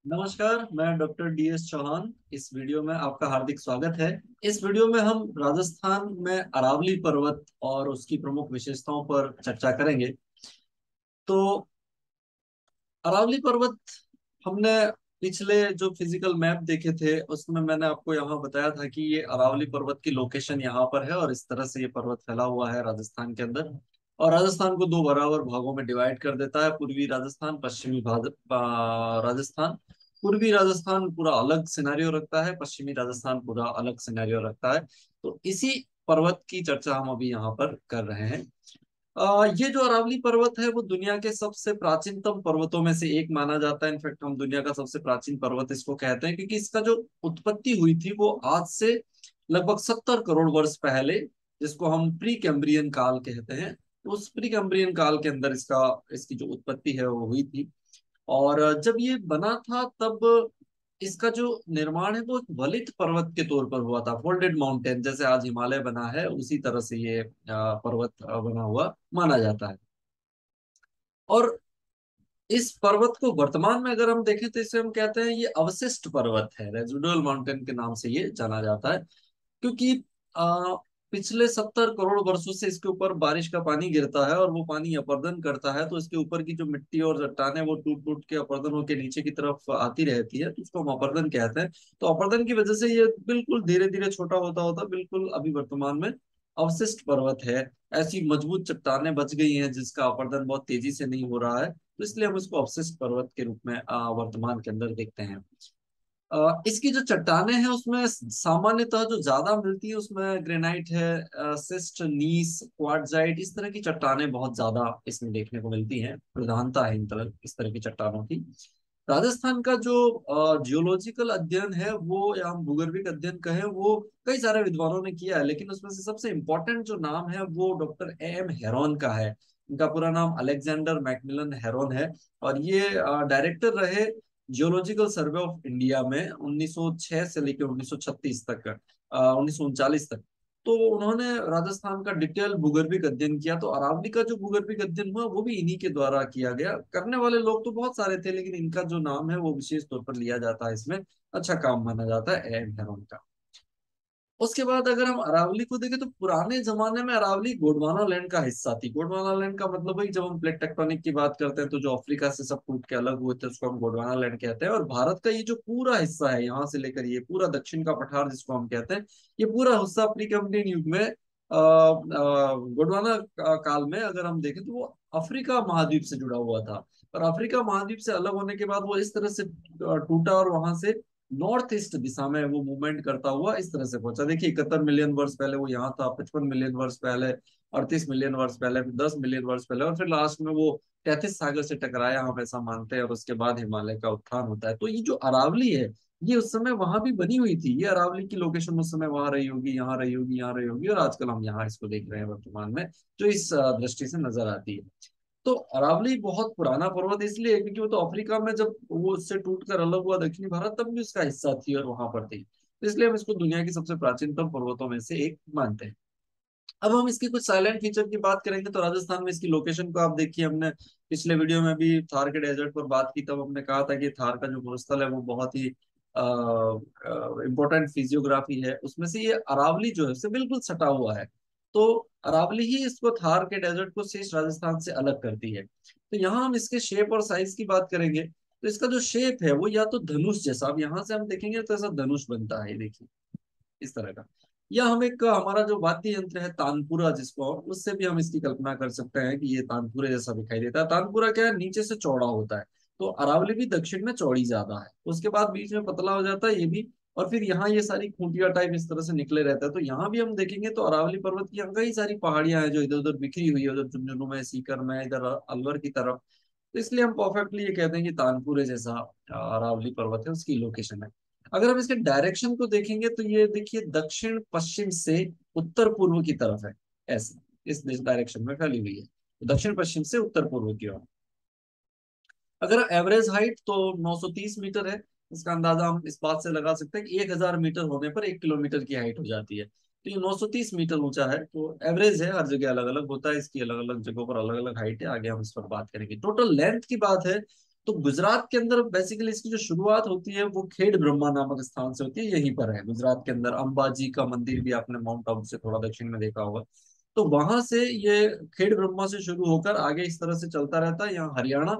नमस्कार, मैं doctor DS Chauhan. इस वीडियो में आपका हार्दिक स्वागत है। इस वीडियो में हम राजस्थान में अरावली पर्वत और उसकी प्रमुख विशेषताओं पर चर्चा करेंगे। तो अरावली पर्वत हमने पिछले जो फिजिकल मैप देखे थे उसमें मैंने आपको यहाँ बताया था कि ये अरावली पर्वत की लोकेशन यहाँ पर है और इस तरह से ये पर्वत फैला हुआ है राजस्थान के अंदर। और राजस्थान को दो बराबर भागों में डिवाइड कर देता है, पूर्वी राजस्थान, पश्चिमी राजस्थान। पूर्वी राजस्थान पूरा अलग सिनेरियो रखता है, पश्चिमी राजस्थान पूरा अलग सिनेरियो रखता है। तो इसी पर्वत की चर्चा हम अभी यहाँ पर कर रहे हैं। ये जो अरावली पर्वत है वो दुनिया के सबसे प्राचीनतम पर्वतों में से एक माना जाता है। इनफैक्ट हम दुनिया का सबसे प्राचीन पर्वत इसको कहते हैं क्योंकि इसका जो उत्पत्ति हुई थी वो आज से लगभग 70 करोड़ वर्ष पहले, जिसको हम प्री कैम्ब्रियन काल कहते हैं, तो उस प्री कैम्ब्रियन काल के अंदर इसकी जो उत्पत्ति है वो हुई थी। और जब ये बना था तब इसका जो निर्माण है वो एक वलित पर्वत के तौर पर हुआ था, फोल्डेड माउंटेन, जैसे आज हिमालय बना है उसी तरह से ये पर्वत बना हुआ माना जाता है। और इस पर्वत को वर्तमान में अगर हम देखें तो इसे हम कहते हैं ये अवशिष्ट पर्वत है, रेजिडुअल माउंटेन के नाम से ये जाना जाता है। क्योंकि पिछले 70 करोड़ वर्षों से इसके ऊपर बारिश का पानी गिरता है और वो पानी अपर्दन करता है, तो इसके ऊपर की जो मिट्टी और चट्टानें वो टूट टूट के अपर्दन होकर नीचे की तरफ आती रहती है, तो उसको हम अपर्दन कहते हैं। तो अपर्दन की वजह से ये बिल्कुल धीरे धीरे छोटा होता होता बिल्कुल अभी वर्तमान में अवशिष्ट पर्वत है। ऐसी मजबूत चट्टानें बच गई हैं जिसका अपर्दन बहुत तेजी से नहीं हो रहा है, तो इसलिए हम इसको अवशिष्ट पर्वत के रूप में वर्तमान के अंदर देखते हैं। इसकी जो चट्टानें हैं उसमें सामान्यतः जो ज्यादा मिलती है उसमें ग्रेनाइट है, सिस्ट, नीस, क्वार्टजाइट, इस तरह की चट्टानें बहुत ज्यादा इसमें देखने को मिलती हैं। प्रधानता है इस तरह की चट्टानों की। राजस्थान का जो जियोलॉजिकल अध्ययन है वो, या हम भूगर्भिक अध्ययन कहें, वो कई सारे विद्वानों ने किया है, लेकिन उसमें से सबसे इम्पोर्टेंट जो नाम है वो डॉक्टर AM हेरोन का है। इनका पूरा नाम अलेक्जेंडर मैकमिलन हेरोन है। और ये डायरेक्टर रहे जियोलॉजिकल सर्वे ऑफ इंडिया में 1906 से लेकर 1936 तक, 1939 तक। तो उन्होंने राजस्थान का डिटेल भूगर्भिक अध्ययन किया। तो अरावली का जो भूगर्भिक अध्ययन हुआ वो भी इन्हीं के द्वारा किया गया। करने वाले लोग तो बहुत सारे थे लेकिन इनका जो नाम है वो विशेष तौर पर लिया जाता है, इसमें अच्छा काम माना जाता है एम हेरोन का। उसके बाद अगर हम अरावली को देखें तो पुराने जमाने में अरावली गोंडवाना लैंड का हिस्सा थी। गोंडवाना लैंड का मतलब है जब हम प्लेट टेक्टोनिक की बात करते हैं तो जो अफ्रीका से सब टूट के अलग हुए थे उसको हम गोंडवाना लैंड कहते हैं। और भारत का ये जो पूरा हिस्सा है यहाँ से लेकर ये पूरा दक्षिण का पठार जिसको हम कहते हैं, ये पूरा हिस्सा प्री कैम्ब्रियन युग में गोंडवाना काल में अगर हम देखें तो वो अफ्रीका महाद्वीप से जुड़ा हुआ था। और अफ्रीका महाद्वीप से अलग होने के बाद वो इस तरह से टूटा और वहां से नॉर्थ ईस्ट दिशा में वो मूवमेंट करता हुआ इस तरह से पहुंचा। देखिए 71 मिलियन वर्ष पहले वो यहाँ था, 55 मिलियन वर्ष पहले, 38 मिलियन वर्ष पहले, फिर 10 मिलियन वर्ष पहले, और फिर लास्ट में वो तैतीस सागर से टकराया, हम ऐसा मानते हैं, और उसके बाद हिमालय का उत्थान होता है। तो ये जो अरावली है ये उस समय वहां भी बनी हुई थी। ये अरावली की लोकेशन उस समय वहां रही होगी, यहाँ रही होगी, यहाँ रही होगी, और आजकल हम यहाँ इसको देख रहे हैं वर्तमान में, जो इस दृष्टि से नजर आती है। तो अरावली बहुत पुराना पर्वत इसलिए है क्योंकि वो तो अफ्रीका में जब वो उससे टूटकर अलग हुआ दक्षिणी भारत तब भी उसका हिस्सा थी और वहां पर थी, तो इसलिए हम इसको दुनिया की सबसे प्राचीनतम पर्वतों में से एक मानते हैं। अब हम इसकी कुछ साइलेंट फीचर की बात करेंगे तो राजस्थान में इसकी लोकेशन को आप देखिए, हमने पिछले वीडियो में भी थार के डेजर्ट पर बात की, तब हमने कहा था कि थार का जो भूस्थल है वो बहुत ही इम्पोर्टेंट फिजियोग्राफी है। उसमें से ये अरावली जो है उससे बिल्कुल सटा हुआ है। तो अरावली ही इसको, थार के डेजर्ट को शेष राजस्थान से अलग करती है। तो यहाँ हम इसके शेप और साइज की बात करेंगे तो इसका जो शेप है वो या तो धनुष जैसा, अब यहाँ से हम देखेंगे तो ऐसा धनुष बनता है, ये देखिए इस तरह का। या हम एक हमारा जो वाद्य यंत्र है तानपुरा, जिसको उससे भी हम इसकी कल्पना कर सकते हैं कि ये तानपुरे जैसा दिखाई देता है। तानपुरा क्या है, नीचे से चौड़ा होता है। तो अरावली भी दक्षिण में चौड़ी ज्यादा है, उसके बाद बीच में पतला हो जाता है ये भी। और फिर यहाँ ये सारी खूंटिया टाइप इस तरह से निकले रहता है। तो यहाँ भी हम देखेंगे तो अरावली पर्वत की यहाँ कई सारी पहाड़ियां हैं जो इधर उधर बिखरी हुई है, उधर झुंझुनू में, सीकर में, इधर अलवर की तरफ। तो इसलिए हम परफेक्टली ये कहते हैं कि तानपुरे जैसा अरावली पर्वत है, उसकी लोकेशन है। अगर हम इसके डायरेक्शन को देखेंगे तो ये देखिए दक्षिण पश्चिम से उत्तर पूर्व की तरफ है, ऐसे इस डायरेक्शन में फैली हुई है, तो दक्षिण पश्चिम से उत्तर पूर्व की ओर। अगर एवरेज हाइट तो 930 मीटर है। इसका अंदाजा हम इस बात से लगा सकते हैं कि 1000 मीटर होने पर 1 किलोमीटर की हाइट हो जाती है। तो ये 930 मीटर ऊंचा है, तो एवरेज है, हर जगह अलग अलग होता है, इसकी अलग अलग जगहों पर अलग अलग हाइट है। आगे हम इस पर बात करेंगे। टोटल लेंथ की बात है तो गुजरात के अंदर बेसिकली इसकी जो शुरुआत होती है वो खेड़ ब्रह्मा नामक स्थान से होती है, यहीं पर है गुजरात के अंदर। अंबाजी का मंदिर भी आपने माउंट आबू से थोड़ा दक्षिण में देखा होगा। तो वहां से ये खेड़ ब्रह्मा से शुरू होकर आगे इस तरह से चलता रहता है। यहाँ हरियाणा,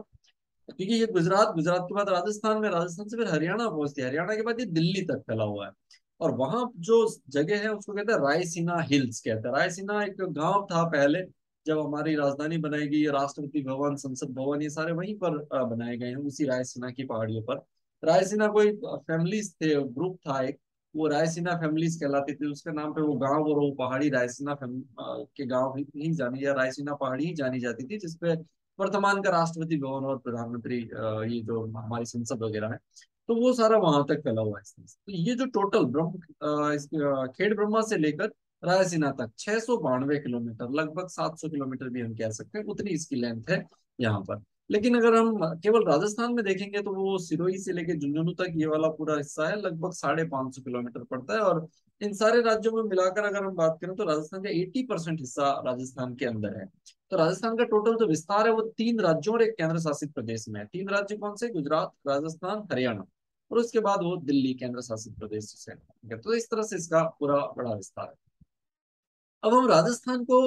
क्योंकि ये गुजरात, गुजरात के बाद राजस्थान में, राजस्थान से फिर हरियाणा पहुंचती है, हरियाणा के बाद ये दिल्ली तक फैला हुआ है। और वहां जो जगह है उसको कहते हैं रायसीना हिल्स कहते हैं। रायसीना एक गांव था पहले, जब हमारी राजधानी बनाई गई, राष्ट्रपति भवन, संसद भवन, ये सारे वहीं पर बनाए गए हैं, उसी रायसीना की पहाड़ियों पर। रायसीना कोई फैमिलीज थे, ग्रुप था एक, वो रायसीना फैमिलीज कहलाती थी, उसके नाम पे वो गांव और वो पहाड़ी रायसीना के गांव ही जानी, या रायसीना पहाड़ी ही जानी जाती थी, जिसपे वर्तमान का राष्ट्रपति भवन और प्रधानमंत्री, ये जो हमारी संसद वगैरह है, तो वो सारा वहां तक फैला हुआ है इस तरह से। तो ये जो टोटल खेड़ ब्रह्मा से लेकर रायसीना तक 692 किलोमीटर, लगभग 700 किलोमीटर भी हम कह सकते हैं, उतनी इसकी लेंथ है यहाँ पर। लेकिन अगर हम केवल राजस्थान में देखेंगे तो वो सिरोही से लेकर झुंझुनू तक ये वाला पूरा हिस्सा है, लगभग 550 किलोमीटर पड़ता है। और इन सारे राज्यों में मिलाकर अगर हम बात करें तो राजस्थान का 80% हिस्सा राजस्थान के अंदर है। तो राजस्थान का टोटल जो विस्तार है वो 3 राज्यों और एक केंद्र शासित प्रदेश में है। 3 राज्य कौन से? गुजरात, राजस्थान, हरियाणा, और उसके बाद वो दिल्ली केंद्र शासित प्रदेश से है। तो इस तरह से इसका पूरा बड़ा विस्तार है। अब हम राजस्थान को,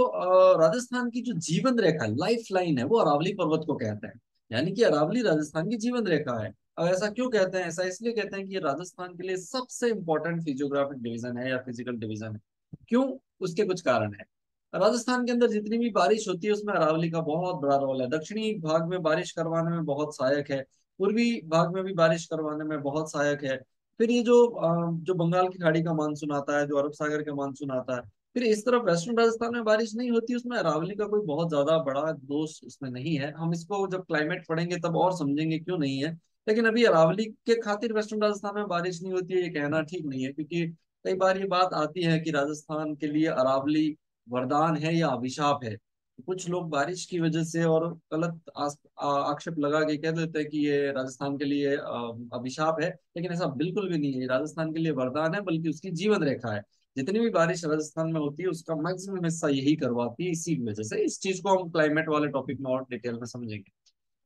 राजस्थान की जो जीवन रेखा, लाइफ लाइन है, वो अरावली पर्वत को कहते हैं। यानी कि अरावली राजस्थान की जीवन रेखा है। अब ऐसा क्यों कहते हैं? ऐसा इसलिए कहते हैं कि ये राजस्थान के लिए सबसे इंपॉर्टेंट फिजियोग्राफिक डिवीजन है या फिजिकल डिवीजन है। क्यों? उसके कुछ कारण है। राजस्थान के अंदर जितनी भी बारिश होती है उसमें अरावली का बहुत बड़ा रोल है। दक्षिणी भाग में बारिश करवाने में बहुत सहायक है, पूर्वी भाग में भी बारिश करवाने में बहुत सहायक है। फिर ये जो बंगाल की खाड़ी का मानसून आता है, जो अरब सागर का मानसून आता है, फिर इस तरफ वेस्टर्न राजस्थान में बारिश नहीं होती, उसमें अरावली का कोई बहुत ज्यादा बड़ा दोष उसमें नहीं है। हम इसको जब क्लाइमेट पढ़ेंगे तब और समझेंगे क्यों नहीं है। लेकिन अभी अरावली के खातिर वेस्टर्न राजस्थान में बारिश नहीं होती है, ये कहना ठीक नहीं है, क्योंकि कई बार ये बात आती है कि राजस्थान के लिए अरावली वरदान है या अभिशाप है। कुछ लोग बारिश की वजह से और गलत आक्षेप लगा के कह देते हैं कि ये राजस्थान के लिए अभिशाप है। लेकिन ऐसा बिल्कुल भी नहीं है, ये राजस्थान के लिए वरदान है, बल्कि उसकी जीवन रेखा है। जितनी भी बारिश राजस्थान में होती है उसका मैक्सिमम हिस्सा यही करवाती है, इसी वजह से। इस चीज को हम क्लाइमेट वाले टॉपिक में और डिटेल में समझेंगे।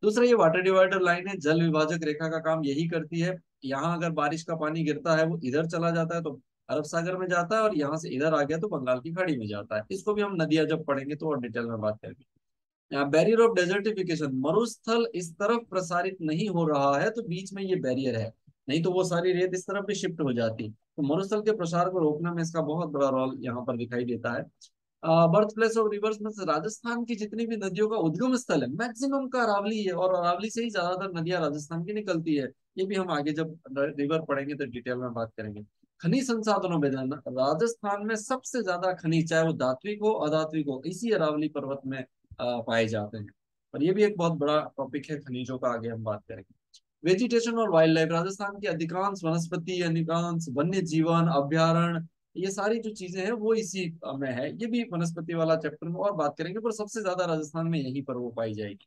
दूसरा, ये वाटर डिवाइडर लाइन है, जल विभाजक रेखा का काम यही करती है। यहाँ अगर बारिश का पानी गिरता है वो इधर चला जाता है तो अरब सागर में जाता है, और यहाँ से इधर आ गया तो बंगाल की खाड़ी में जाता है। इसको भी हम नदियां जब पढ़ेंगे तो और डिटेल में बात करेंगे। यहाँ बैरियर ऑफ डेजर्टिफिकेशन, मरुस्थल इस तरफ प्रसारित नहीं हो रहा है तो बीच में ये बैरियर है, नहीं तो वो सारी रेत इस तरफ भी शिफ्ट हो जाती। तो मरुस्थल के प्रसार को रोकने में इसका बहुत बड़ा रोल यहाँ पर दिखाई देता है। बर्थ प्लेस ऑफ रिवर्स में से राजस्थान की जितनी भी नदियों का उद्गम स्थल है मैक्सिमम का अरावली है, और अरावली से ही ज्यादातर नदियां राजस्थान की निकलती है। ये भी हम आगे जब रिवर पढ़ेंगे तो डिटेल में बात करेंगे। खनिज संसाधनों में जाना, राजस्थान में सबसे ज्यादा खनिज, चाहे वो धात्विक हो अधात्विक हो, इसी अरावली पर्वत में पाए जाते हैं। और ये भी एक बहुत बड़ा टॉपिक है खनिजों का, आगे हम बात करेंगे। वेजिटेशन और वाइल्ड लाइफ, राजस्थान की अधिकांश वनस्पति, अधिकांश वन्य जीवन अभ्यारण्य, ये सारी जो चीजें हैं वो इसी में है। ये भी वनस्पति वाला चैप्टर में और बात करेंगे, पर सबसे ज्यादा राजस्थान में यहीं पर वो पाई जाएगी।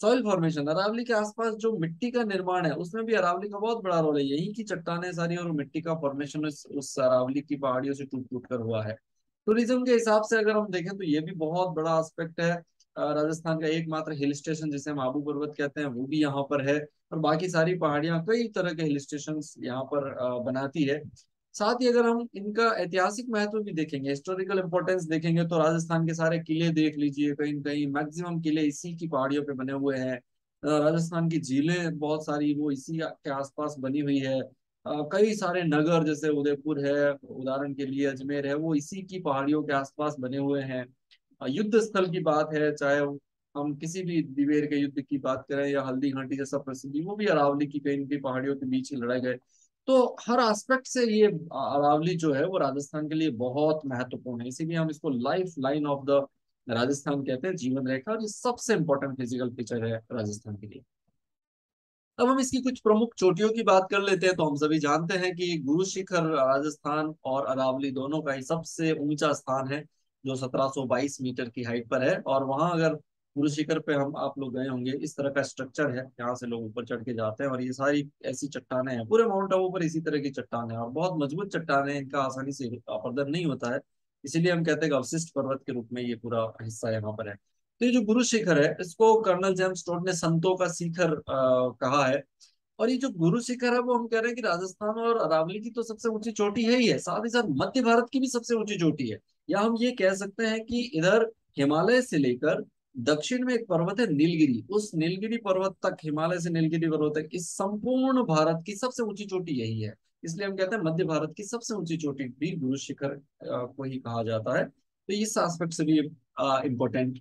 सॉइल फॉर्मेशन, अरावली के आसपास जो मिट्टी का निर्माण है उसमें भी अरावली का बहुत बड़ा रोल है। यही की चट्टानें सारी और मिट्टी का फॉर्मेशन उस अरावली की पहाड़ियों से टूट टूट कर हुआ है। टूरिज्म के हिसाब से अगर हम देखें तो ये भी बहुत बड़ा एस्पेक्ट है। राजस्थान का एकमात्र हिल स्टेशन जिसे हम आबू पर्वत कहते हैं वो भी यहाँ पर है, और बाकी सारी पहाड़ियां कई तरह के हिल स्टेशन यहाँ पर बनाती है। साथ ही अगर हम इनका ऐतिहासिक महत्व भी देखेंगे, हिस्टोरिकल इंपॉर्टेंस देखेंगे, तो राजस्थान के सारे किले देख लीजिए, कहीं न कहीं मैक्सिमम किले इसी की पहाड़ियों पे बने हुए हैं। राजस्थान की झीलें बहुत सारी वो इसी के आसपास बनी हुई है। कई सारे नगर जैसे उदयपुर है, उदाहरण के लिए अजमेर है, वो इसी की पहाड़ियों के आसपास बने हुए हैं। युद्ध स्थल की बात है, चाहे हम किसी भी दिवेर के युद्ध की बात करें या हल्दी घाटी जैसा प्रसिद्धि, वो भी अरावली की कहीं न कहीं पहाड़ियों के बीच ही लड़ाए गए। तो हर एस्पेक्ट से ये अरावली जो है वो राजस्थान के लिए बहुत महत्वपूर्ण है, इसीलिए हम इसको life line of the Rajasthan कहते हैं, जीवन रेखा, और ये सबसे इंपॉर्टेंट फिजिकल फीचर है राजस्थान के लिए। अब हम इसकी कुछ प्रमुख चोटियों की बात कर लेते हैं। तो हम सभी जानते हैं कि गुरु शिखर राजस्थान और अरावली दोनों का ही सबसे ऊंचा स्थान है, जो 1722 मीटर की हाइट पर है। और वहां अगर गुरु शिखर पे हम आप लोग गए होंगे, इस तरह का स्ट्रक्चर है, यहाँ से लोग ऊपर चढ़ के जाते हैं, और ये सारी ऐसी चट्टाने हैं, पूरे माउंट आबू पर इसी तरह की चट्टाने हैं, और बहुत मजबूत चट्टाने हैं, इनका आसानी से अपरदन नहीं होता है। इसीलिए हम कहते हैं कि अवशिष्ट पर्वत के रूप में ये पूरा हिस्सा यहाँ पर है। तो ये जो गुरु शिखर है इसको कर्नल जेम्स टोड ने संतों का शिखर कहा है। और ये जो गुरु शिखर है वो हम कह रहे हैं कि राजस्थान और अरावली की तो सबसे ऊंची चोटी है ही है, साथ ही साथ मध्य भारत की भी सबसे ऊंची चोटी है। या हम ये कह सकते हैं कि इधर हिमालय से लेकर दक्षिण में एक पर्वत है नीलगिरी, उस नीलगिरी पर्वत तक, हिमालय से नीलगिरी पर्वत तक, इस संपूर्ण भारत की सबसे ऊंची चोटी यही है। इसलिए हम कहते हैं मध्य भारत की सबसे ऊंची चोटी भी गुरु शिखर को ही कहा जाता है। तो इस एस्पेक्ट से भी इम्पोर्टेंट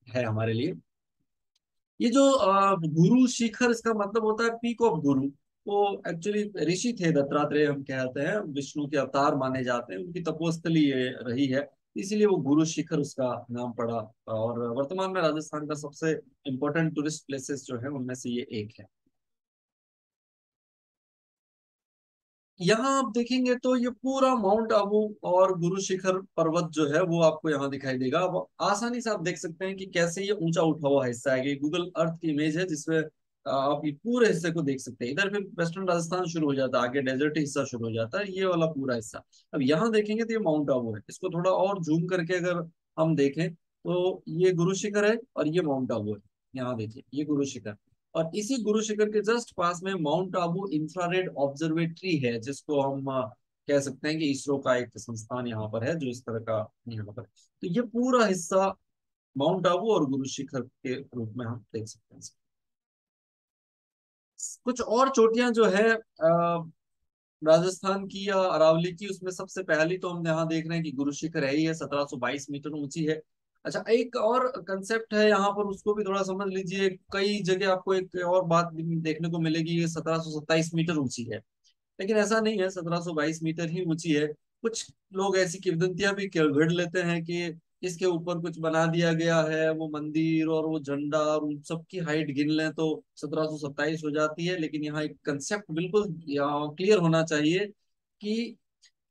है हमारे लिए। ये जो गुरु शिखर, इसका मतलब होता है पीक ऑफ गुरु। वो एक्चुअली ऋषि थे दत्तात्रेय, हम कहते हैं विष्णु के अवतार माने जाते हैं, उनकी तपोस्थली ये रही है, इसीलिए वो गुरु शिखर उसका नाम पड़ा। और वर्तमान में राजस्थान का सबसे इम्पोर्टेंट टूरिस्ट प्लेसेस जो है उनमें से ये एक है। यहाँ आप देखेंगे तो ये पूरा माउंट आबू और गुरु शिखर पर्वत जो है वो आपको यहाँ दिखाई देगा। अब आसानी से आप देख सकते हैं कि कैसे ये ऊंचा उठा हुआ हिस्सा है। ये गूगल अर्थ की इमेज है जिसमें आप ये पूरे हिस्से को देख सकते हैं। इधर फिर वेस्टर्न राजस्थान शुरू हो जाता है, आगे डेजर्ट हिस्सा शुरू हो जाता है, ये वाला पूरा हिस्सा। अब यहाँ देखेंगे तो ये माउंट आबू है। इसको थोड़ा और जूम करके अगर हम देखें तो ये गुरु शिखर है और ये माउंट आबू है। यहाँ देखिए ये गुरु शिखर, और इसी गुरु शिखर के जस्ट पास में माउंट आबू इंफ्रारेड ऑब्जर्वेटरी है, जिसको हम कह सकते हैं कि इसरो का एक संस्थान यहाँ पर है जो इस तरह का यहाँ पर है। तो ये पूरा हिस्सा माउंट आबू और गुरु शिखर के रूप में हम देख सकते हैं। कुछ और चोटियां जो है राजस्थान की या अरावली की, उसमें सबसे पहली तो हम यहाँ देख रहे हैं कि गुरु शिखर है ही है, 1722 मीटर ऊंची है। अच्छा, एक और कंसेप्ट है यहाँ पर, उसको भी थोड़ा समझ लीजिए। कई जगह आपको एक और बात देखने को मिलेगी, ये 1727 मीटर ऊंची है, लेकिन ऐसा नहीं है, 1722 मीटर ही ऊंची है। कुछ लोग ऐसी किंवदंतियां भी गढ़ लेते हैं कि इसके ऊपर कुछ बना दिया गया है, वो मंदिर और वो झंडा और उन सबकी हाइट गिन लें तो 1727 हो जाती है। लेकिन यहाँ एक कंसेप्ट बिल्कुल क्लियर होना चाहिए कि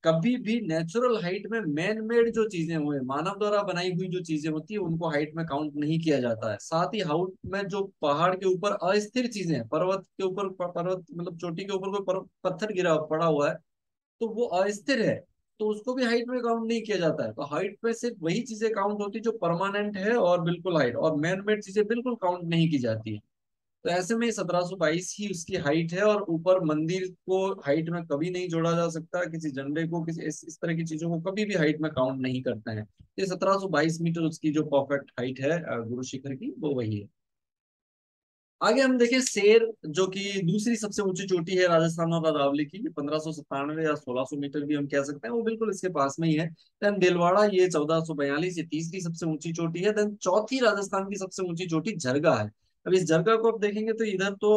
कभी भी नेचुरल हाइट में मैन मेड जो चीजें हुए, मानव द्वारा बनाई हुई जो चीजें होती है, उनको हाइट में काउंट नहीं किया जाता है। साथ ही हाउट में जो पहाड़ के ऊपर अस्थिर चीजें हैं, पर्वत के ऊपर, पर्वत मतलब चोटी के ऊपर कोई पत्थर गिरा पड़ा हुआ है तो वो अस्थिर है, तो उसको भी हाइट में काउंट नहीं किया जाता है। तो हाइट में सिर्फ वही चीजें काउंट होती है जो परमानेंट है और बिल्कुल हाइट, और मैन मेड चीजें बिल्कुल काउंट नहीं की जाती है। तो ऐसे में 1722 ही उसकी हाइट है, और ऊपर मंदिर को हाइट में कभी नहीं जोड़ा जा सकता, किसी झंडे को, किसी इस तरह की चीजों को कभी भी हाइट में काउंट नहीं करते हैं। ये 1722 मीटर उसकी जो परफेक्ट हाइट है गुरु शिखर की, वो वही है। आगे हम देखें शेर, जो कि दूसरी सबसे ऊंची चोटी है राजस्थान और अरावली की, 1597 या 1600 मीटर भी हम कह सकते हैं, वो बिल्कुल इसके पास में ही है। देन दिलवाड़ा, ये 1442, ये तीसरी सबसे ऊंची चोटी है। देन चौथी राजस्थान की सबसे ऊंची चोटी झरगा है। अब इस झरगा को आप देखेंगे तो इधर तो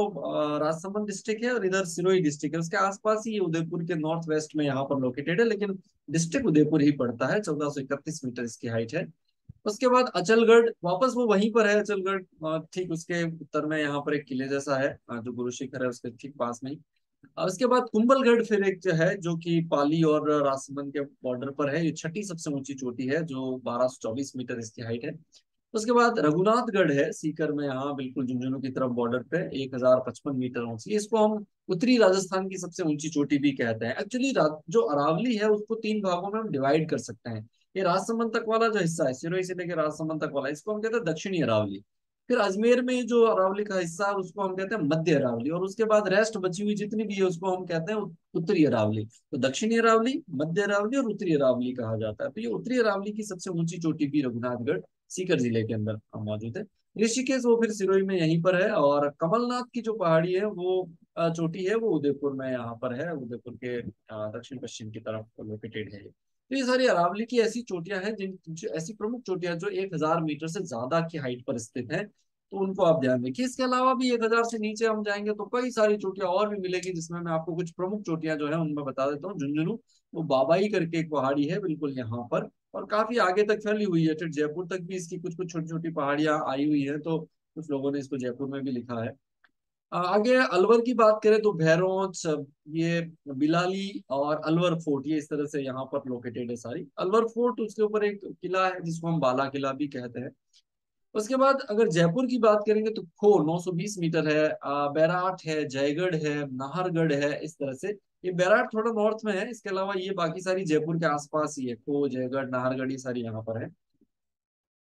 राजसमंद डिस्ट्रिक्ट है और इधर सिरोही डिस्ट्रिक्ट है, उसके आसपास ही ये उदयपुर के नॉर्थ वेस्ट में यहाँ पर लोकेटेड है, लेकिन डिस्ट्रिक्ट उदयपुर ही पड़ता है। 1431 मीटर इसकी हाइट है। उसके बाद अचलगढ़, वापस वो वहीं पर है अचलगढ़, ठीक उसके उत्तर में यहाँ पर एक किले जैसा है, जो गुरु शिखर है उसके ठीक पास में ही। उसके बाद कुंभलगढ़ फिर एक जो है, जो कि पाली और राजसमंद के बॉर्डर पर है, ये छठी सबसे ऊंची चोटी है, जो 1224 मीटर इसकी हाइट है। उसके बाद रघुनाथगढ़ है सीकर में, यहाँ बिल्कुल झुंझुनू की तरफ बॉर्डर पे, 1055 मीटर ऊंची, इसको हम उत्तरी राजस्थान की सबसे ऊंची चोटी भी कहते हैं। एक्चुअली जो अरावली है उसको तीन भागों में हम डिवाइड कर सकते हैं। ये राजसमंद तक वाला जो हिस्सा है, सिरोही से लेकर राजसमंद तक वाला, इसको हम कहते हैं दक्षिणी अरावली। फिर अजमेर में जो अरावली का हिस्सा है उसको हम कहते हैं मध्य अरावली, और उसके बाद रेस्ट बची हुई जितनी भी है उसको हम कहते हैं उत्तरी अरावली। तो दक्षिणी अरावली, मध्य अरावली और उत्तरी अरावली कहा जाता है। तो ये उत्तरी अरावली की सबसे ऊंची चोटी भी रघुनाथगढ़ सीकर जिले के अंदर मौजूद है। ऋषिकेश वो फिर सिरोही में यहीं पर है, और कमलनाथ की जो पहाड़ी है वो चोटी है, वो उदयपुर में यहाँ पर है, उदयपुर के दक्षिण पश्चिम की तरफ लोकेटेड है। तो ये सारी अरावली की ऐसी चोटियां हैं, ऐसी प्रमुख चोटियां जो 1000 मीटर से ज्यादा की हाइट पर स्थित है, तो उनको आप ध्यान रखिए। इसके अलावा भी 1000 से नीचे हम जाएंगे तो कई सारी चोटियां और भी मिलेगी, जिसमें मैं आपको कुछ प्रमुख चोटियां जो है उनमें बता देता हूँ। झुंझुनू, वो बाबाई करके एक पहाड़ी है बिल्कुल यहाँ पर, और काफी आगे तक फैली हुई है, फिर जयपुर तक भी इसकी कुछ कुछ छोटी छोटी पहाड़ियां आई हुई है, तो कुछ लोगों ने इसको जयपुर में भी लिखा है। आगे अलवर की बात करें तो भैरोच, ये बिलाली और अलवर फोर्ट, ये इस तरह से यहाँ पर लोकेटेड है सारी। अलवर फोर्ट, उसके ऊपर एक किला है जिसको हम बाला किला भी कहते हैं। उसके बाद अगर जयपुर की बात करेंगे तो खो 920 मीटर है, बैराट है, जयगढ़ है, नाहरगढ़ है, इस तरह से। ये बैराट थोड़ा नॉर्थ में है, इसके अलावा ये बाकी सारी जयपुर के आसपास ही है, खो, जयगढ़, नाहरगढ़, ये सारी यहाँ पर है।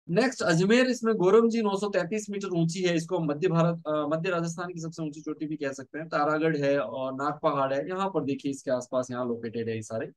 नेक्स्ट अजमेर, इसमें गोरमजी 933 मीटर ऊंची है। इसको मध्य भारत मध्य राजस्थान की सबसे ऊंची चोटी भी कह सकते हैं। तारागढ़ है और नाग पहाड़ है, यहाँ पर देखिए इसके आसपास यहाँ लोकेटेड है ये सारे।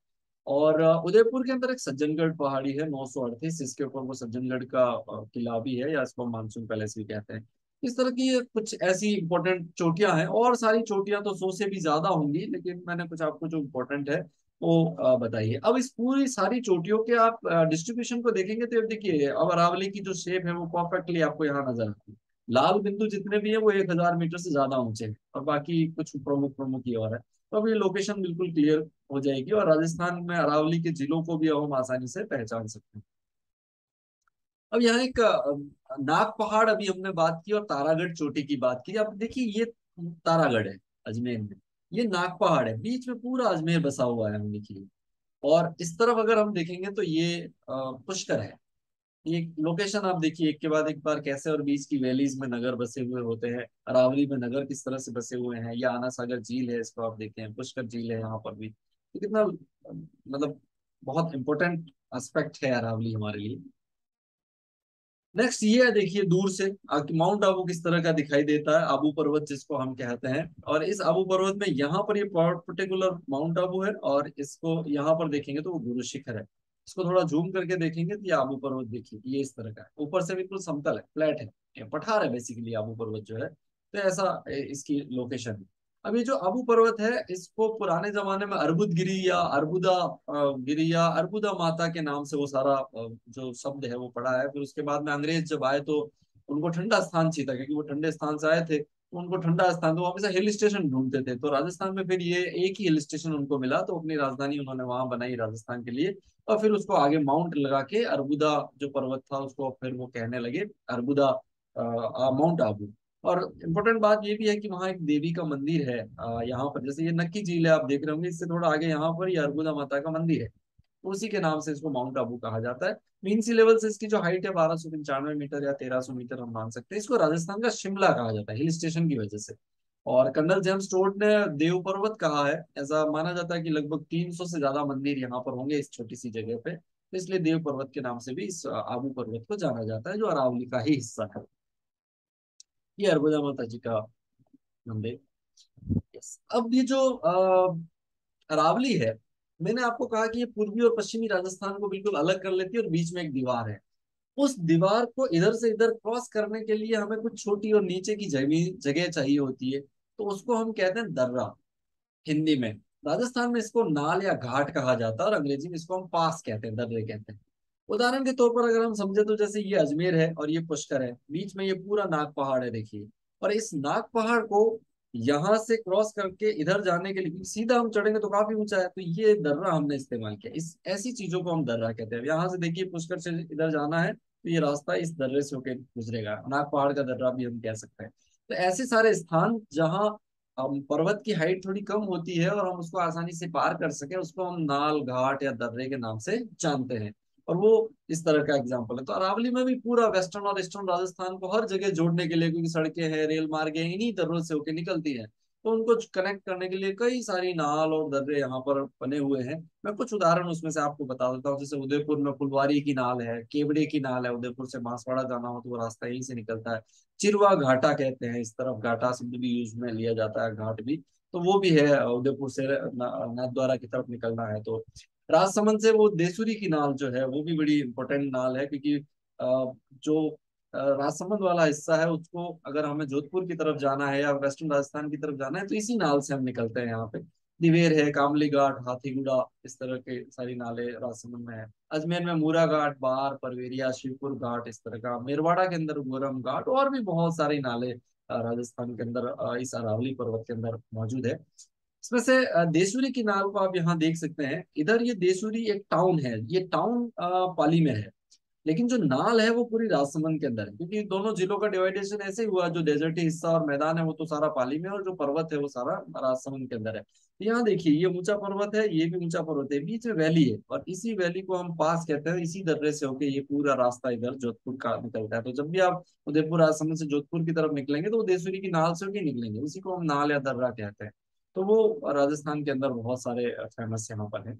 और उदयपुर के अंदर एक सज्जनगढ़ पहाड़ी है 938, इसके ऊपर वो सज्जनगढ़ का किला भी है, या इसको मानसून पैलेस भी कहते हैं। इस तरह की ये कुछ ऐसी इंपॉर्टेंट चोटियां हैं, और सारी चोटियां तो 100 से भी ज्यादा होंगी, लेकिन मैंने कुछ आपको जो इम्पोर्टेंट है वो बताइए। अब इस पूरी सारी चोटियों के आप डिस्ट्रीब्यूशन को देखेंगे तो ये देखिए, अब अरावली की जो शेप है वो परफेक्टली आपको यहाँ नजर आती है। लाल बिंदु जितने भी है वो 1000 मीटर से ज्यादा ऊंचे हैं, और बाकी कुछ प्रमुख प्रमुख ही और है। तो अब ये लोकेशन बिल्कुल क्लियर हो जाएगी, और राजस्थान में अरावली के जिलों को भी अब हम आसानी से पहचान सकते हैं। अब यहाँ एक नाग पहाड़ अभी हमने बात की, और तारागढ़ चोटी की बात की। अब देखिए ये तारागढ़ है अजमेर में, ये नाग पहाड़ है, बीच में पूरा अजमेर बसा हुआ है हम देखिए। और इस तरफ अगर हम देखेंगे तो ये पुष्कर है। ये लोकेशन आप देखिए एक के बाद एक बार कैसे, और बीच की वैलीज में नगर बसे हुए होते हैं। अरावली में नगर किस तरह से बसे हुए हैं, या आना सागर झील है, इसको आप देखें, पुष्कर झील है यहाँ पर भी। ये कितना मतलब बहुत इंपॉर्टेंट एस्पेक्ट है अरावली हमारे लिए। नेक्स्ट ये है, देखिए दूर से माउंट आबू किस तरह का दिखाई देता है, आबू पर्वत जिसको हम कहते हैं। और इस आबू पर्वत में यहाँ पर ये पर्टिकुलर माउंट आबू है, और इसको यहाँ पर देखेंगे तो वो गुरु शिखर है। इसको थोड़ा जूम करके देखेंगे तो ये आबू पर्वत देखिए, ये इस तरह का है, ऊपर से बिल्कुल समतल है, फ्लैट है, ये पठार है बेसिकली आबू पर्वत जो है। तो ऐसा इसकी लोकेशन है। अब ये जो आबू पर्वत है, इसको पुराने जमाने में अर्बुद गिरी या अर्बुदा गिरी या अर्बुदा माता के नाम से वो सारा जो शब्द है वो पड़ा है। फिर उसके बाद में अंग्रेज जब आए तो उनको ठंडा स्थान चाहिए था, क्योंकि वो ठंडे स्थान से आए थे, तो उनको ठंडा स्थान, तो वो हमेशा हिल स्टेशन ढूंढते थे। तो राजस्थान में फिर ये एक ही हिल स्टेशन उनको मिला, तो अपनी राजधानी उन्होंने वहां बनाई राजस्थान के लिए। और फिर उसको आगे माउंट लगा के अर्बुदा जो पर्वत था उसको फिर वो कहने लगे अर्बुदा माउंट आबू। और इम्पोर्टेंट बात ये भी है कि वहाँ एक देवी का मंदिर है, यहाँ पर जैसे ये नक्की झील है आप देख रहे होंगे, इससे थोड़ा आगे यहाँ पर ये अर्बुदा माता का मंदिर है, तो उसी के नाम से इसको माउंट आबू कहा जाता है। मीन सी लेवल से इसकी जो हाइट है 1295 मीटर या 1300 मीटर हम मान सकते हैं। इसको राजस्थान का शिमला कहा जाता है हिल स्टेशन की वजह से। और कर्नल जेम्स टोड ने देव पर्वत कहा है, ऐसा माना जाता है कि लगभग 300 से ज्यादा मंदिर यहाँ पर होंगे इस छोटी सी जगह पे, तो इसलिए देव पर्वत के नाम से भी इस आबू पर्वत को जाना जाता है, जो अरावली का ही हिस्सा है। ये अर्बुदा माता जी का मंदिर। यस, अब ये जो अरावली है, मैंने आपको कहा कि ये पूर्वी और पश्चिमी राजस्थान को बिल्कुल अलग कर लेती है, और बीच में एक दीवार है। उस दीवार को इधर से इधर क्रॉस करने के लिए हमें कुछ छोटी और नीचे की जमीन जगह चाहिए होती है, तो उसको हम कहते हैं दर्रा हिंदी में। राजस्थान में इसको नाल या घाट कहा जाता है, और अंग्रेजी में इसको हम पास कहते हैं, दर्रे कहते हैं। उदाहरण के तौर पर अगर हम समझे तो जैसे ये अजमेर है और ये पुष्कर है, बीच में ये पूरा नाग पहाड़ है देखिए। और इस नाग पहाड़ को यहाँ से क्रॉस करके इधर जाने के लिए, क्योंकि सीधा हम चढ़ेंगे तो काफी ऊंचा है, तो ये दर्रा हमने इस्तेमाल किया। इस ऐसी चीजों को हम दर्रा कहते हैं। यहाँ से देखिए पुष्कर से इधर जाना है तो ये रास्ता इस दर्रे से होकर गुजरेगा, नाग पहाड़ का दर्रा भी हम कह सकते हैं। तो ऐसे सारे स्थान जहाँ पर्वत की हाइट थोड़ी कम होती है और हम उसको आसानी से पार कर सके, उसको हम नाल घाट या दर्रे के नाम से जानते हैं। और वो इस तरह का एग्जाम्पल है। तो अरावली में भी पूरा वेस्टर्न और ईस्टर्न राजस्थान को हर जगह जोड़ने के लिए, क्योंकि सड़कें हैं, रेल मार्ग है, इन्हीं दर्रों से होकर निकलती है, तो उनको कनेक्ट करने के लिए कई सारी नाल और दर्रे यहाँ पर बने हुए हैं। मैं कुछ उदाहरण उसमें से आपको बता देता हूँ। जैसे उदयपुर में फुलवारी की नाल है, केवड़े की नाल है, उदयपुर से बांसवाड़ा जाना हो तो वो रास्ता यहीं से निकलता है। चिरवा घाटा कहते हैं, इस तरफ घाटा शब्द भी यूज में लिया जाता है, घाट भी, तो वो भी है उदयपुर से नाथद्वारा की तरफ निकलना है तो। राजसमंद से वो देसुरी की नाल जो है वो भी बड़ी इंपॉर्टेंट नाल है, क्योंकि जो राजसमंद वाला हिस्सा है उसको अगर हमें जोधपुर की तरफ जाना है या वेस्टर्न राजस्थान की तरफ जाना है तो इसी नाल से हम निकलते हैं यहाँ पे। दिवेर है, कामली घाट, हाथीगुड़ा, इस तरह के सारी नाले राजसमंद में है। अजमेर में मूरा घाट, बार, परवेरिया, शिवपुर घाट, इस तरह का। मेरवाड़ा के अंदर गोरम घाट, और भी बहुत सारे नाले राजस्थान के अंदर इस अरावली पर्वत के अंदर मौजूद है। इसमें से देसूरी की नाव को आप यहाँ देख सकते हैं। इधर ये देसूरी एक टाउन है, ये टाउन पाली में है, लेकिन जो नाल है वो पूरी राजसमंद के अंदर है, क्योंकि दोनों जिलों का डिवाइडेशन ऐसे ही हुआ, जो डेजर्टी हिस्सा और मैदान है वो तो सारा पाली में है, और जो पर्वत है वो सारा राजसमंद के अंदर है। तो यहाँ देखिए ये ऊंचा पर्वत है, ये भी ऊंचा पर्वत है, बीच में वैली है, और इसी वैली को हम पास कहते हैं। इसी दर्रे से होके ये पूरा रास्ता इधर जोधपुर का निकलता है। तो जब भी आप उदयपुर राजसमंद से जोधपुर की तरफ निकलेंगे तो वो देसूरी की नाल से होके निकलेंगे, उसी को हम नाल या दर्रा कहते हैं। तो वो राजस्थान के अंदर बहुत सारे फेमस यहाँ पर है।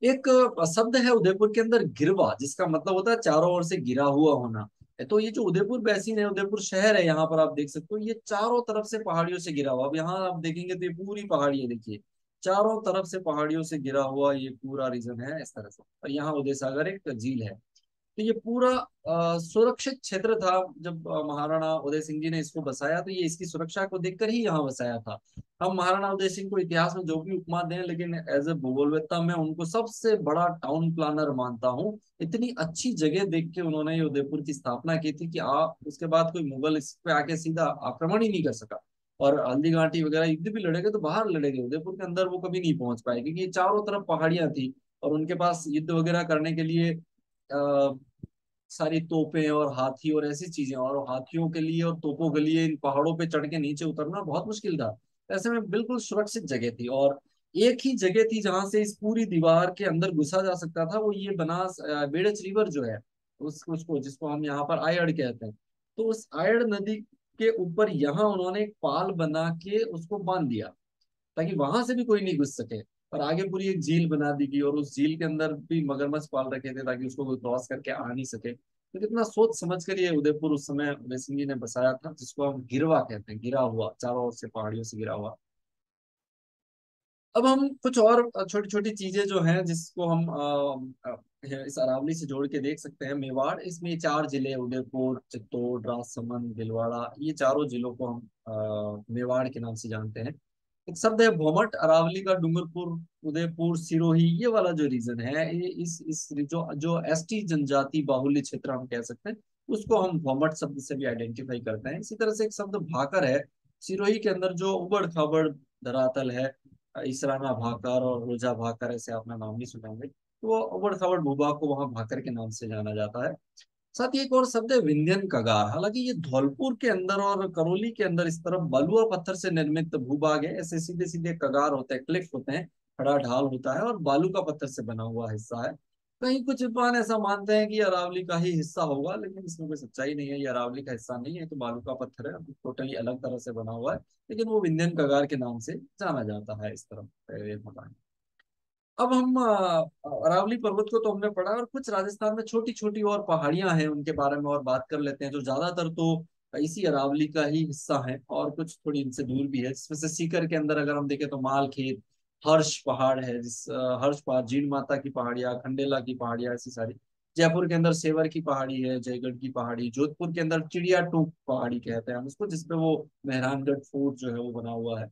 एक शब्द है उदयपुर के अंदर गिरवा, जिसका मतलब होता है चारों ओर से घिरा हुआ होना। तो ये जो उदयपुर बैसिन है, उदयपुर शहर है, यहाँ पर आप देख सकते हो ये चारों तरफ से पहाड़ियों से घिरा हुआ। अब यहाँ आप देखेंगे तो ये पूरी पहाड़ी है, देखिए चारों तरफ से पहाड़ियों से घिरा हुआ ये पूरा रीजन है इस तरह से। और यहाँ उदय सागर एक झील है। तो ये पूरा सुरक्षित क्षेत्र था। जब महाराणा उदय सिंह जी ने इसको बसाया तो ये इसकी सुरक्षा को देखकर ही यहाँ बसाया था। हम महाराणा उदय सिंह को इतिहास में जो भी उपमा दें, लेकिन एज ए भूगोलवेत्ता मैं उनको सबसे बड़ा टाउन प्लानर मानता हूँ। इतनी अच्छी जगह देख के उन्होंने ये उदयपुर की स्थापना की थी कि आप उसके बाद कोई मुगल इस पे आके सीधा आक्रमण ही नहीं कर सका। और हल्दी घाटी वगैरह युद्ध भी लड़ेगे तो बाहर लड़ेगे, उदयपुर के अंदर वो कभी नहीं पहुंच पाए, क्योंकि ये चारों तरफ पहाड़ियां थी। और उनके पास युद्ध वगैरह करने के लिए सारी तोपें और हाथी और ऐसी चीजें, और हाथियों के लिए और तोपों के लिए इन पहाड़ों पे चढ़ के नीचे उतरना बहुत मुश्किल था। ऐसे में बिल्कुल सुरक्षित जगह थी, और एक ही जगह थी जहां से इस पूरी दीवार के अंदर घुसा जा सकता था, वो ये बनास बेड़च रिवर जो है, उसको जिसको हम यहाँ पर आयड़ कहते हैं। तो उस आयड़ नदी के ऊपर यहाँ उन्होंने एक पाल बना के उसको बांध दिया, ताकि वहां से भी कोई नहीं घुस सके। और आगे पूरी एक झील बना दी गई, और उस झील के अंदर भी मगरमच्छ पाल रखे थे ताकि उसको कोई क्रॉस करके आ नहीं सके। तो कितना सोच समझ कर ये उदयपुर उस समय उदय सिंह जी ने बसाया था, जिसको हम गिरवा कहते हैं, गिरा हुआ, चारों ओर से पहाड़ियों से गिरा हुआ। अब हम कुछ और छोटी छोटी चीजें जो हैं जिसको हम इस अरावली से जोड़ के देख सकते हैं। मेवाड़, इसमें चार जिले, उदयपुर, चित्तौड़, राजसमंद, भीलवाड़ा, ये चारों जिलों को हम मेवाड़ के नाम से जानते हैं। एक शब्द है भोमट, अरावली का डूंगरपुर, उदयपुर, सिरोही, ये वाला जो रीजन है, ये इस जो जो एसटी जनजाति बाहुल्य क्षेत्र हम कह सकते हैं, उसको हम भोमट शब्द से भी आइडेंटिफाई करते हैं। इसी तरह से एक शब्द भाकर है, सिरोही के अंदर जो उबड़ खाबड़ धरातल है, इसराना भाकर और रोजा भाकर, ऐसे आपने नाम नहीं सुने होंगे, तो वो उबड़ खाबड़ भूभाग को वहां भाकर के नाम से जाना जाता है। साथ ही एक और शब्द है विंध्यन कगार। हालांकि ये धौलपुर के अंदर और करौली के अंदर इस तरफ बलुआ पत्थर से निर्मित भूभाग है, ऐसे सीधे सीधे कगार होते हैं, क्लिफ होते हैं, खड़ा ढाल होता है और बालू का पत्थर से बना हुआ हिस्सा है। कहीं कुछ विद्वान ऐसा मानते हैं कि ये अरावली का ही हिस्सा होगा, लेकिन इसमें कोई सच्चाई नहीं है। ये अरावली का हिस्सा नहीं है, तो बालू का पत्थर है, टोटली अलग तरह से बना हुआ है। लेकिन वो विंध्यन कगार के नाम से जाना जाता है इस तरफ ये मकान। अब हम अरावली पर्वत को तो हमने पढ़ा, और कुछ राजस्थान में छोटी छोटी और पहाड़ियां हैं उनके बारे में और बात कर लेते हैं, जो ज्यादातर तो इसी अरावली का ही हिस्सा है, और कुछ थोड़ी इनसे दूर भी है। जिसमें से सीकर के अंदर अगर हम देखें तो मालखेत, हर्ष पहाड़ है, हर्ष पहाड़, जीण माता की पहाड़ियां, खंडेला की पहाड़ियां, ऐसी सारी। जयपुर के अंदर सेवर की पहाड़ी है, जयगढ़ की पहाड़ी। जोधपुर के अंदर चिड़िया टूक पहाड़ी कहते हैं हम उसको, जिसपे वो मेहरानगढ़ फोर्ट जो है वो बना हुआ है।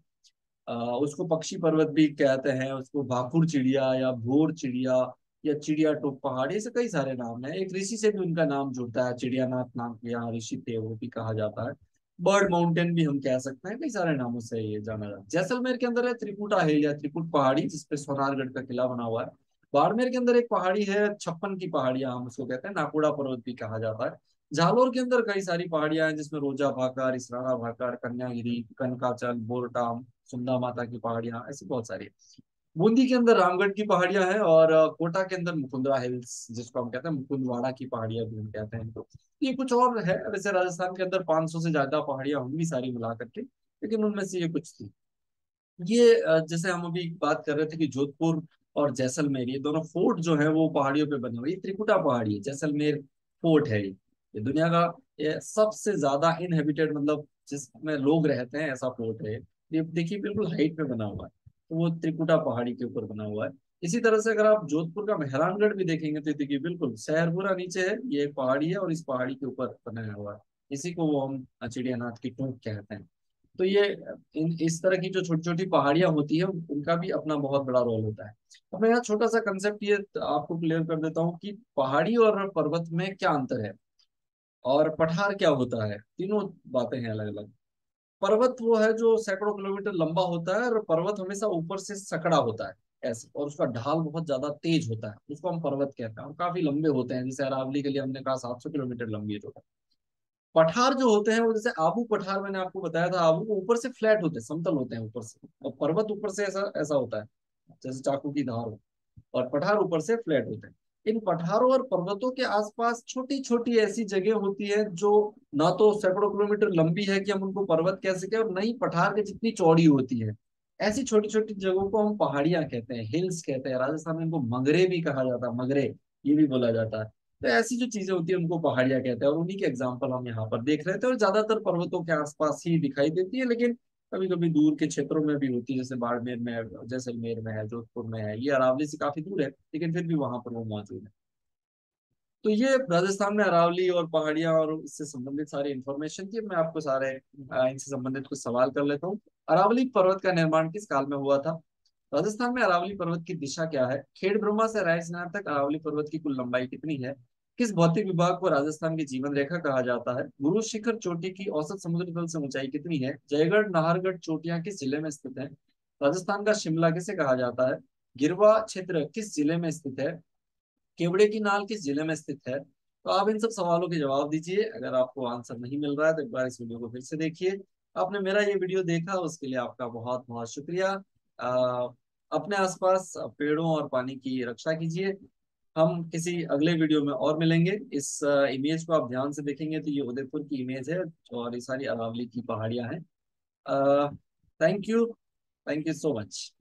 उसको पक्षी पर्वत भी कहते हैं, उसको भाकुर चिड़िया या भोर चिड़िया या चिड़िया टोप पहाड़ी, ऐसे कई सारे नाम हैं। एक ऋषि से भी उनका नाम जुड़ता है, चिड़ियानाथ नाम के यहाँ ऋषि थे, वो भी कहा जाता है। बर्ड माउंटेन भी हम कह सकते हैं, कई सारे नामों से ये जाना जाता है। जैसलमेर के अंदर है त्रिकुटा हिल या त्रिकुट पहाड़ी, जिसपे सोनारगढ़ का किला बना हुआ है। बाड़मेर के अंदर एक पहाड़ी है, छप्पन की पहाड़ियां हम उसको कहते हैं, नाकोड़ा पर्वत भी कहा जाता है। जालोर के अंदर कई सारी पहाड़ियां हैं, जिसमें रोजा भाकर, इसराना भाकर, कन्यागिरी, कनकाचल, बोरटाम, सुंदा माता की पहाड़ियां, ऐसी बहुत सारी है। बूंदी के अंदर रामगढ़ की पहाड़ियां हैं, और कोटा के अंदर मुकुंदरा हिल्स, जिसको हम कहते हैं मुकुंदवाड़ा की पहाड़ियां भी हम कहते हैं इनको। ये कुछ और है। वैसे राजस्थान के अंदर 500 से ज्यादा पहाड़ियां होंगी सारी मिला करके, लेकिन उनमें से ये कुछ थी। ये जैसे हम अभी बात कर रहे थे कि जोधपुर और जैसलमेर, ये दोनों फोर्ट जो है वो पहाड़ियों पे बने हुए। ये त्रिकुटा पहाड़ी है, जैसलमेर फोर्ट है ये दुनिया का ये सबसे ज्यादा इनहेबिटेड, मतलब जिसमें लोग रहते हैं, ऐसा फोर्ट है ये। देखिए बिल्कुल हाइट पे बना हुआ है, तो वो त्रिकुटा पहाड़ी के ऊपर बना हुआ है। इसी तरह से अगर आप जोधपुर का मेहरानगढ़ भी देखेंगे तो देखिए बिल्कुल शहर पूरा नीचे है, ये एक पहाड़ी है और इस पहाड़ी के ऊपर बनाया हुआ है। इसी को वो हम चिड़ियानाथ की टूक कहते हैं। तो ये इस तरह की जो छोटी छोटी पहाड़ियां होती है, उनका भी अपना बहुत बड़ा रोल होता है। अब मैं यहाँ छोटा सा कंसेप्ट ये आपको क्लियर कर देता हूँ कि पहाड़ी और पर्वत में क्या अंतर है, और पठार क्या होता है। तीनों बातें हैं अलग अलग। पर्वत वो है जो सैकड़ों किलोमीटर लंबा होता है, और पर्वत हमेशा ऊपर से सकड़ा होता है ऐसे, और उसका ढाल बहुत ज्यादा तेज होता है, उसको हम पर्वत कहते हैं, और काफी लंबे होते हैं। जैसे अरावली के लिए हमने कहा 700 किलोमीटर लंबी है जो। पठार जो होते हैं वो, जैसे आबू पठार मैंने आपको बताया था, आबू वो ऊपर से फ्लैट होते हैं, समतल होते हैं ऊपर से, और पर्वत ऊपर से ऐसा ऐसा होता है जैसे चाकू की धार हो, और पठार ऊपर से फ्लैट होते हैं। इन पठारों और पर्वतों के आसपास छोटी छोटी ऐसी जगह होती है जो ना तो सैकड़ों किलोमीटर लंबी है कि हम उनको पर्वत कह सके, और न ही पठार के जितनी चौड़ी होती है। ऐसी छोटी छोटी जगहों को हम पहाड़ियां कहते हैं, हिल्स कहते हैं। राजस्थान में इनको मगरे भी कहा जाता है, मगरे ये भी बोला जाता है। तो ऐसी जो चीजें होती है उनको पहाड़ियां कहते हैं, और उन्हीं के एग्जाम्पल हम यहाँ पर देख रहे थे। और ज्यादातर पर्वतों के आसपास ही दिखाई देती है, लेकिन कभी कभी दूर के क्षेत्रों में भी होती है, जैसे बाड़मेर में है, जैसलमेर में है, जोधपुर में है। ये अरावली से काफी दूर है, लेकिन फिर भी वहां पर वो मौजूद है। तो ये राजस्थान में अरावली और पहाड़ियां और इससे संबंधित सारी इंफॉर्मेशन थी। मैं आपको सारे इनसे संबंधित कुछ सवाल कर लेता हूँ। अरावली पर्वत का निर्माण किस काल में हुआ था? राजस्थान में अरावली पर्वत की दिशा क्या है? खेड़ ब्रह्मा से रायसीना तक अरावली पर्वत की कुल लंबाई कितनी है? किस भौतिक विभाग को राजस्थान की जीवन रेखा कहा जाता है? गुरु शिखर चोटी की औसत समुद्र तल से ऊंचाई कितनी है? जयगढ़ नाहरगढ़ चोटियां किस जिले में स्थित है? राजस्थान का शिमला किसे कहा जाता है? गिरवा क्षेत्र किस जिले में स्थित है? केवड़े की नाल किस जिले में स्थित है? तो आप इन सब सवालों के जवाब दीजिए। अगर आपको आंसर नहीं मिल रहा है तो एक बार इस वीडियो को फिर से देखिए। आपने मेरा ये वीडियो देखा उसके लिए आपका बहुत बहुत शुक्रिया। अपने आसपास पेड़ों और पानी की रक्षा कीजिए। हम किसी अगले वीडियो में और मिलेंगे। इस इमेज को आप ध्यान से देखेंगे तो ये उदयपुर की इमेज है, और ये सारी अरावली की पहाड़ियां हैं। Thank you, thank you so much.